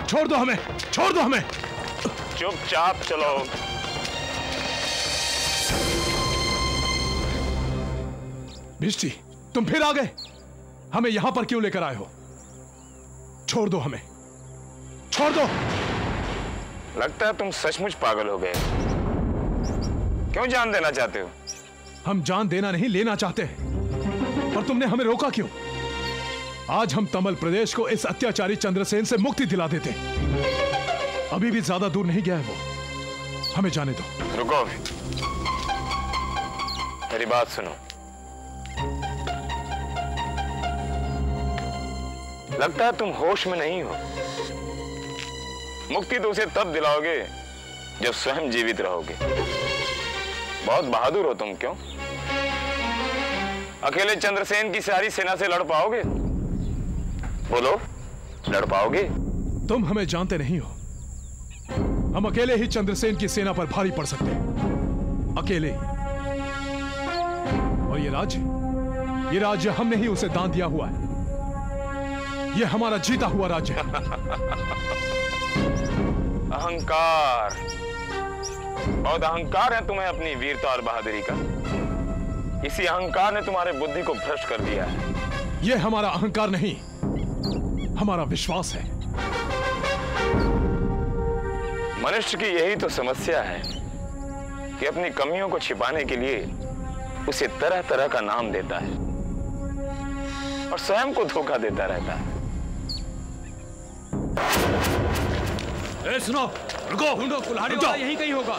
छोड़ दो हमें, छोड़ दो हमें। चुपचाप चलो। भिष्टी, तुम फिर आ गए। हमें यहां पर क्यों लेकर आए हो? छोड़ दो हमें, छोड़ दो। लगता है तुम सचमुच पागल हो गए। क्यों जान देना चाहते हो? हम जान देना नहीं, लेना चाहते हैं। पर तुमने हमें रोका क्यों? आज हम तमिल प्रदेश को इस अत्याचारी चंद्रसेन से मुक्ति दिला देते। अभी भी ज्यादा दूर नहीं गया है वो। हमें जाने दो। रुको, मेरी बात सुनो। लगता है तुम होश में नहीं हो। मुक्ति तो उसे तब दिलाओगे जब स्वयं जीवित रहोगे। बहुत बहादुर हो तुम। क्यों? अकेले चंद्रसेन की सारी सेना से लड़ पाओगे? बोलो, लड़ पाओगे? तुम हमें जानते नहीं हो। हम अकेले ही चंद्रसेन की सेना पर भारी पड़ सकते हैं, अकेले। और ये राज्य हमने ही उसे दान दिया हुआ है। ये हमारा जीता हुआ राज्य है। अहंकार, बहुत अहंकार है तुम्हें अपनी वीरता और बहादुरी का। इसी अहंकार ने तुम्हारे बुद्धि को भ्रष्ट कर दिया है। ये हमारा अहंकार नहीं, हमारा विश्वास है। मनुष्य की यही तो समस्या है कि अपनी कमियों को छिपाने के लिए उसे तरह तरह का नाम देता है और स्वयं को धोखा देता रहता है। सुनो, रुको, ढूंढो, कुल्हाड़ी वाला यहीं कहीं होगा।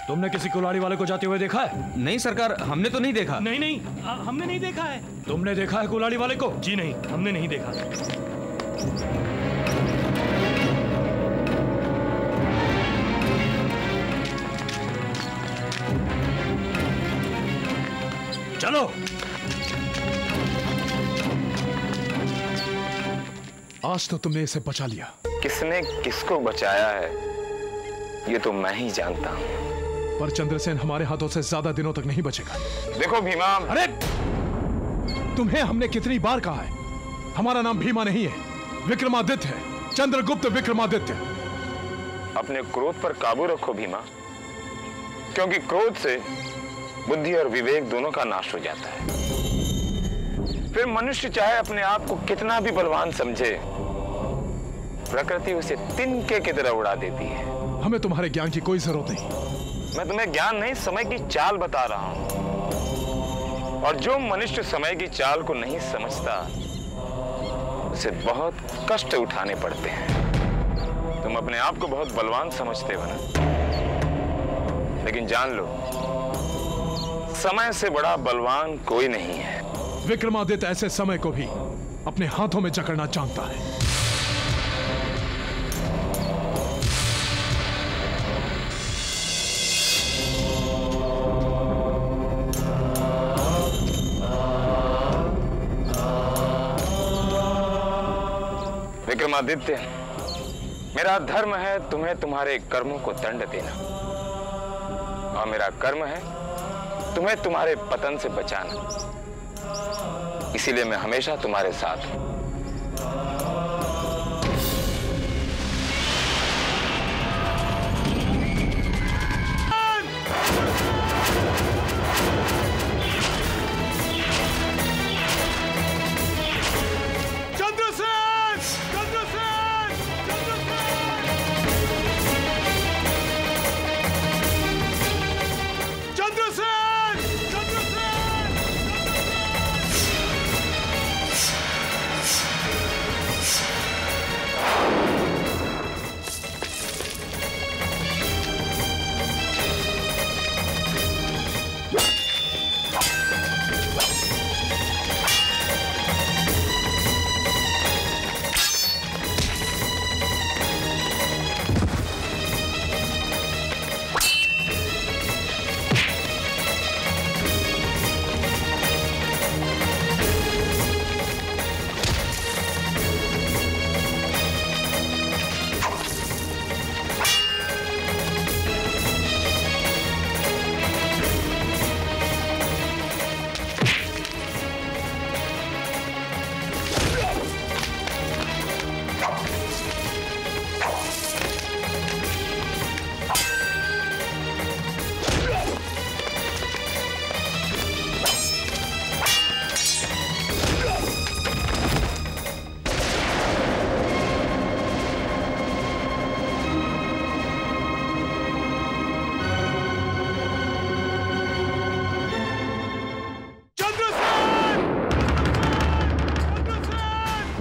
तुमने किसी कुल्हाड़ी वाले को जाते हुए देखा है? नहीं सरकार, हमने तो नहीं देखा। नहीं, हमने नहीं देखा है। तुमने देखा है कुल्हाड़ी वाले को? जी नहीं, हमने नहीं देखा। चलो। आज तो तुमने इसे बचा लिया। किसने किसको बचाया है ये तो मैं ही जानता हूं। पर चंद्रसेन हमारे हाथों से ज्यादा दिनों तक नहीं बचेगा। देखो भीमा, अरे तुम्हें हमने कितनी बार कहा है, हमारा नाम भीमा नहीं है, विक्रमादित्य है, चंद्रगुप्त विक्रमादित्य। अपने क्रोध पर काबू रखो भीमा, क्योंकि क्रोध से बुद्धि और विवेक दोनों का नाश हो जाता है। फिर मनुष्य चाहे अपने आप को कितना भी बलवान समझे, प्रकृति उसे तिनके की तरह उड़ा देती है। हमें तुम्हारे ज्ञान की कोई जरूरत नहीं। मैं तुम्हें ज्ञान नहीं, समय की चाल बता रहा हूं। और जो मनुष्य समय की चाल को नहीं समझता, उसे बहुत कष्ट उठाने पड़ते हैं। तुम अपने आप को बहुत बलवान समझते हो ना, लेकिन जान लो, समय से बड़ा बलवान कोई नहीं है। विक्रमादित्य ऐसे समय को भी अपने हाथों में जकड़ना जानता है। विक्रमादित्य, मेरा धर्म है तुम्हें तुम्हारे कर्मों को दंड देना, और मेरा कर्म है तुम्हें तुम्हारे पतन से बचाना। इसीलिए मैं हमेशा तुम्हारे साथ हूं।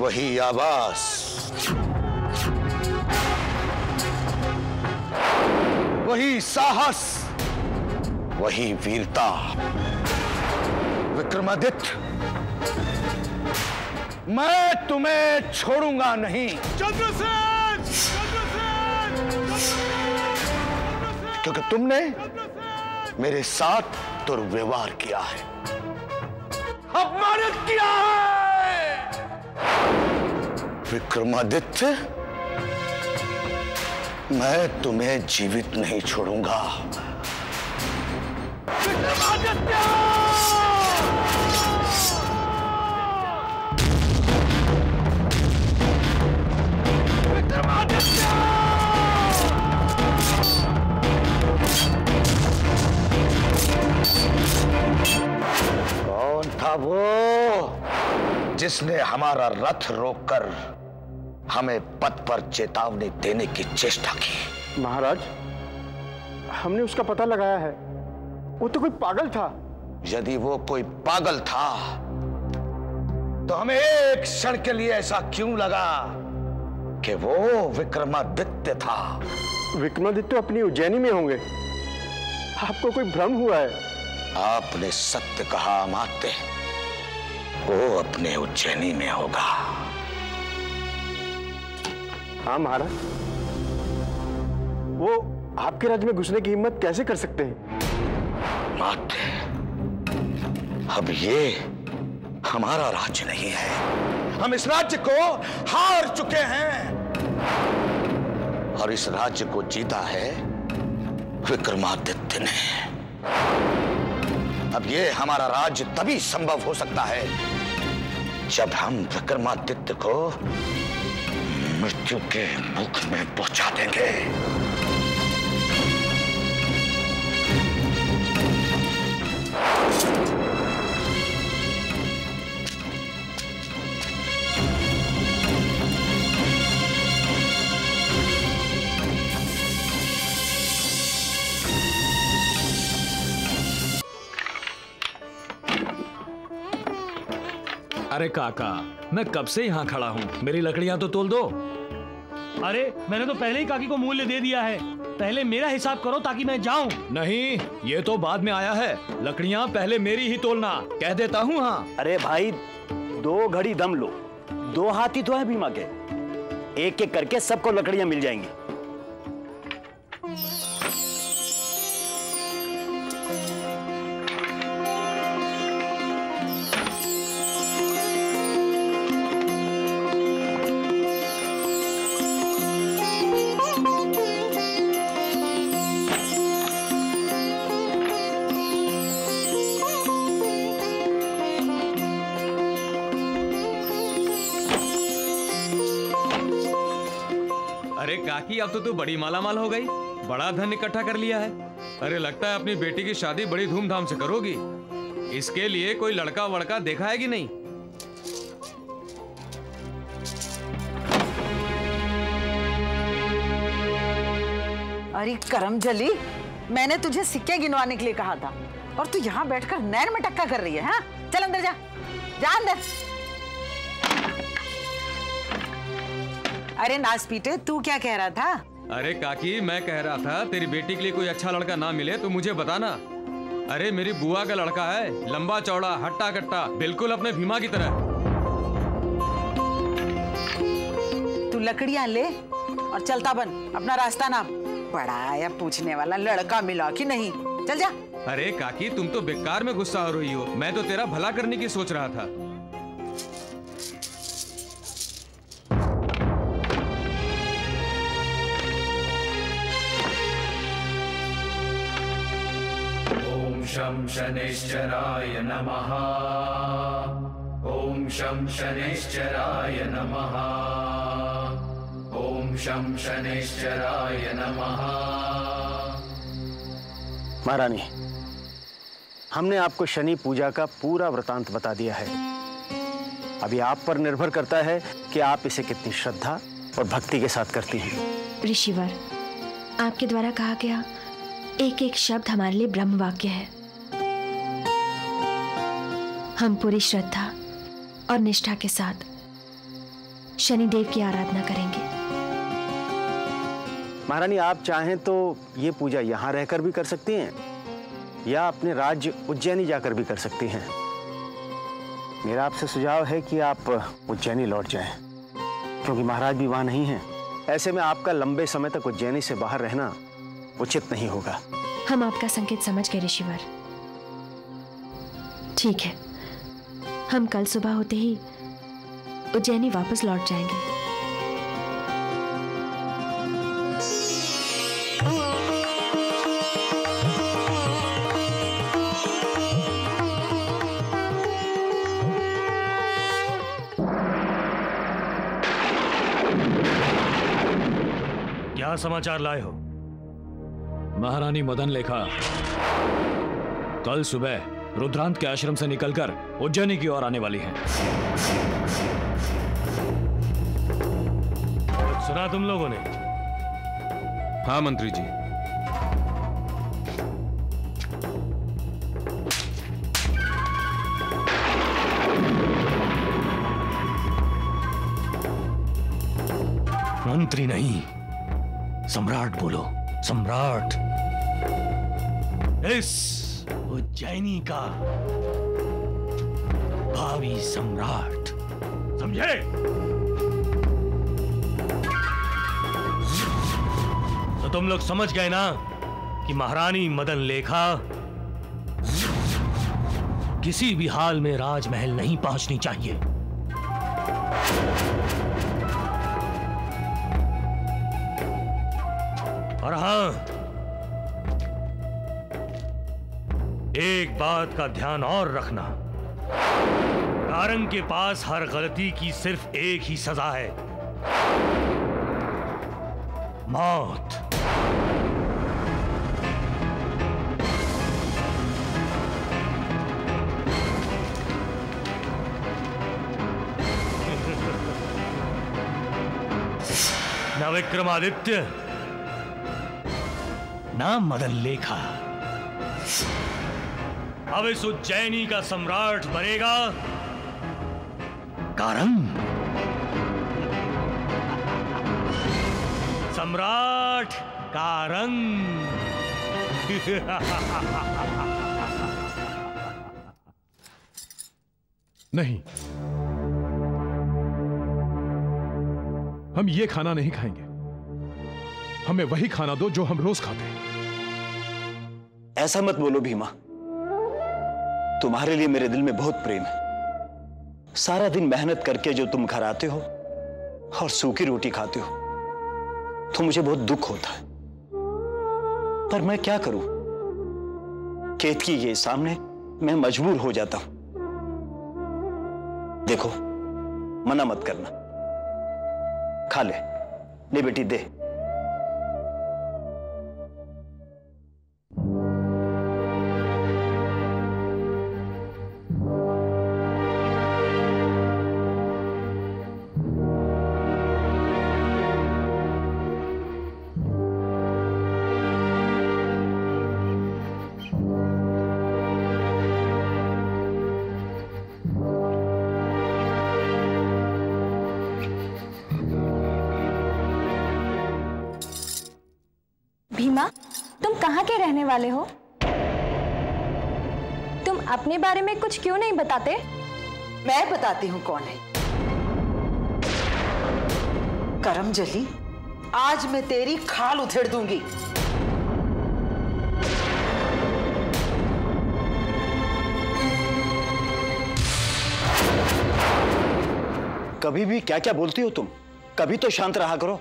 वही आवाज, वही साहस, वही वीरता। विक्रमादित्य, मैं तुम्हें छोड़ूंगा नहीं। चंद्रसेन! क्योंकि तुमने मेरे साथ दुर्व्यवहार किया है, अपमानित किया है। विक्रमादित्य, मैं तुम्हें जीवित नहीं छोड़ूंगा। विक्रमादित्य! कौन था वो जिसने हमारा रथ रोककर हमें पथ पर चेतावनी देने की चेष्टा की? महाराज, हमने उसका पता लगाया है। वो तो कोई पागल था। यदि वो कोई पागल था तो हमें एक क्षण के लिए ऐसा क्यों लगा कि वो विक्रमादित्य था? विक्रमादित्य अपनी उज्जैनी में होंगे। आपको कोई भ्रम हुआ है। आपने सत्य कहा अमात्य, वो अपने उज्जैनी में होगा। हाँ महाराज, वो आपके राज्य में घुसने की हिम्मत कैसे कर सकते हैं? अमात्य, अब ये हमारा राज्य नहीं है। हम इस राज्य को हार चुके हैं और इस राज्य को जीता है विक्रमादित्य ने। अब ये हमारा राज्य तभी संभव हो सकता है जब हम विक्रमादित्य को मृत्यु के मुख में पहुंचा देंगे। अरे काका, मैं कब से यहाँ खड़ा हूँ, मेरी लकड़ियाँ तो तोल दो। अरे मैंने तो पहले ही काकी को मूल्य दे दिया है। पहले मेरा हिसाब करो ताकि मैं जाऊं। नहीं, ये तो बाद में आया है। लकड़ियाँ पहले मेरी ही तोलना, कह देता हूँ। हाँ अरे भाई, 2 घड़ी दम लो। 2 हाथी तो है भीमा के, एक एक करके सबको लकड़ियां मिल जाएंगी। अरे काकी, अब तो तू बड़ी मालामाल हो गई, बड़ा धन इकट्ठा कर लिया है। अरे लगता है अपनी बेटी की शादी बड़ी धूमधाम से करोगी। इसके लिए कोई लड़का वड़का देखा है कि नहीं? अरे करमजली, मैंने तुझे सिक्के गिनवाने के लिए कहा था और तू यहाँ बैठकर नैन में टक्का कर रही है। हाँ, चल अंदर जा, जा अंदर। अरे नास पीटे, तू क्या कह रहा था? अरे काकी, मैं कह रहा था तेरी बेटी के लिए कोई अच्छा लड़का ना मिले तो मुझे बताना। अरे मेरी बुआ का लड़का है, लंबा चौड़ा हट्टा कट्टा, बिल्कुल अपने भीमा की तरह। तू लकड़ियां ले और चलता बन, अपना रास्ता नाप। बड़ा आया पूछने वाला, लड़का मिला कि नहीं, चल जा। अरे काकी, तुम तो बेकार में गुस्सा हो रही हो, मैं तो तेरा भला करने की सोच रहा था। शं शनैश्चराय नमः। ओम शं शनैश्चराय नमः। ओम शं शनैश्चराय नमः। महारानी, हमने आपको शनि पूजा का पूरा वृतांत बता दिया है। अभी आप पर निर्भर करता है कि आप इसे कितनी श्रद्धा और भक्ति के साथ करती हैं। ऋषिवर, आपके द्वारा कहा गया एक एक शब्द हमारे लिए ब्रह्म वाक्य है। हम पूरी श्रद्धा और निष्ठा के साथ शनिदेव की आराधना करेंगे। महारानी, आप चाहें तो ये पूजा यहाँ रहकर भी कर सकती हैं या अपने राज्य उज्जैनी जाकर भी कर सकती हैं। मेरा आपसे सुझाव है कि आप उज्जैनी लौट जाएं, क्योंकि महाराज भी वहाँ नहीं हैं। ऐसे में आपका लंबे समय तक उज्जैनी से बाहर रहना उचित नहीं होगा। हम आपका संकेत समझ गए ऋषिवर। ठीक है, हम कल सुबह होते ही उज्जैनी वापस लौट जाएंगे। क्या समाचार लाए हो? महारानी मदन लेखा कल सुबह रुद्रांत के आश्रम से निकलकर उज्जैनी की ओर आने वाली हैं। सुना तुम लोगों ने? हाँ मंत्री जी। मंत्री नहीं, सम्राट बोलो, सम्राट। इस उज्जैनी का भावी सम्राट, समझे? तो तुम लोग समझ गए ना कि महारानी मदन लेखा किसी भी हाल में राजमहल नहीं पहुंचनी चाहिए। और हां, एक बात का ध्यान और रखना, कारंग के पास हर गलती की सिर्फ एक ही सजा है, मौत। न विक्रमादित्य, ना मदन लेखा, अब इस उज्जैनी का सम्राट बनेगा कारंग। सम्राट कारंग। नहीं, हम ये खाना नहीं खाएंगे। हमें वही खाना दो जो हम रोज खाते हैं। ऐसा मत बोलो भीमा, तुम्हारे लिए मेरे दिल में बहुत प्रेम है। सारा दिन मेहनत करके जो तुम घर आते हो और सूखी रोटी खाते हो तो मुझे बहुत दुख होता है, पर मैं क्या करूं? केतकी के सामने मैं मजबूर हो जाता हूं। देखो, मना मत करना, खा ले बेटी, दे। भीमा, तुम कहाँ के रहने वाले हो? तुम अपने बारे में कुछ क्यों नहीं बताते? मैं बताती हूँ कौन है। करमजली, आज मैं तेरी खाल उधेड़ दूंगी। कभी भी क्या क्या बोलती हो तुम? कभी तो शांत रहा करो।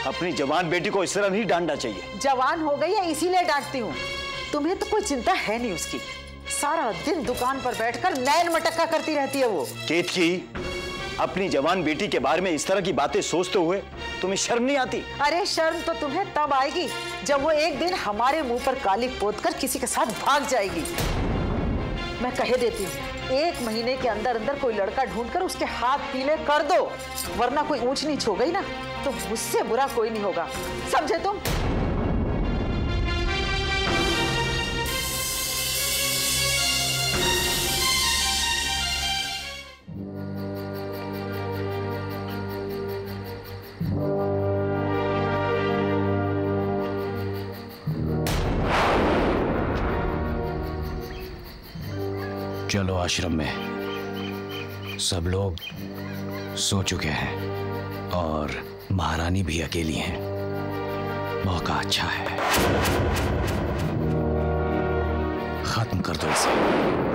अपनी जवान बेटी को इस तरह नहीं डांटना चाहिए। जवान हो गई है इसीलिए डांटती हूँ। तुम्हें तो कोई चिंता है नहीं उसकी। सारा दिन दुकान पर बैठकर नैन मटक्का करती रहती है वो। केतकी, अपनी जवान बेटी के बारे में इस तरह की बातें सोचते हुए तुम्हें शर्म नहीं आती? अरे शर्म तो तुम्हें तब आएगी जब वो एक दिन हमारे मुंह पर कालिक पोतकर किसी के साथ भाग जाएगी। मैं कह देती हूँ, 1 महीने के अंदर अंदर कोई लड़का ढूंढकर उसके हाथ पीले कर दो, वरना कोई ऊंच नीच हो गई ना तो मुझसे बुरा कोई नहीं होगा, समझे तुम? चलो आश्रम में। सब लोग सो चुके हैं और महारानी भी अकेली हैं। मौका अच्छा है, खत्म कर दो इसे।